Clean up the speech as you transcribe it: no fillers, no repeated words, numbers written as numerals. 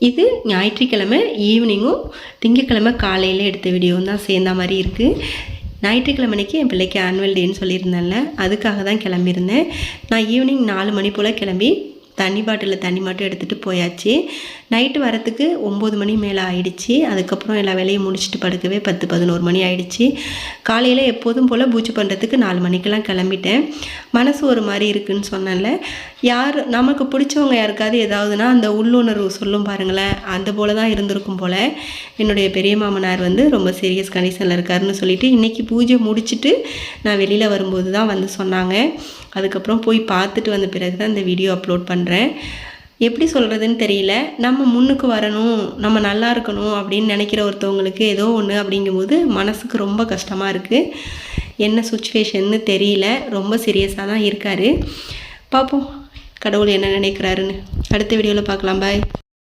இது ஞாயிற்றுக்கிழமை ஈவினிங்கும் திங்கக்கிழமை காலையில் எடுத்த வீடியோ தான் சேர்ந்த மாதிரி இருக்குது. ஞாயிற்றுக்கிழமைக்கு என் பிள்ளைக்கு ஆனுவல் டேன்னு சொல்லியிருந்தேன்ல, அதுக்காக தான் கிளம்பியிருந்தேன். நான் ஈவினிங் 4 மணி போல் கிளம்பி தண்ணி பாட்டிலில் தண்ணி மட்டும் எடுத்துகிட்டு போயாச்சு. நைட்டு வரத்துக்கு 9 மணி மேலே ஆயிடுச்சு. அதுக்கப்புறம் எல்லா வேலையும் முடிச்சுட்டு படுக்கவே 10-11 மணி ஆயிடுச்சு. காலையில் எப்போதும் போல் பூஜை பண்ணுறதுக்கு 4 மணிக்கெல்லாம் கிளம்பிட்டேன். மனசு ஒரு மாதிரி இருக்குதுன்னு சொன்னேன்ல, நமக்கு பிடிச்சவங்க யாருக்காவது ஏதாவதுனா அந்த உள்ளுணர்வு சொல்லும் பாருங்களேன், அந்த போல் தான் இருந்திருக்கும் போல். என்னுடைய பெரிய மாமனார் ரொம்ப சீரியஸ் கண்டிஷனில் இருக்காருன்னு சொல்லிவிட்டு இன்றைக்கி பூஜை முடிச்சுட்டு நான் வெளியில் வரும்போது தான் சொன்னாங்க. அதுக்கப்புறம் போய் பார்த்துட்டு வந்த பிறகு தான் இந்த வீடியோ அப்லோட் பண்ணுறேன். எப்படி சொல்கிறதுன்னு தெரியல. நம்ம முன்னுக்கு வரணும், நம்ம நல்லா இருக்கணும் அப்படின்னு நினைக்கிற ஒருத்தவங்களுக்கு ஏதோ ஒன்று அப்படிங்கும்போது மனசுக்கு ரொம்ப கஷ்டமாக இருக்குது. என்ன சுச்சுவேஷன்னு தெரியல. ரொம்ப சீரியஸாக தான் இருக்கார். பார்ப்போம் கடவுள் என்ன நினைக்கிறாருன்னு. அடுத்த வீடியோவில் பார்க்கலாம். பாய்.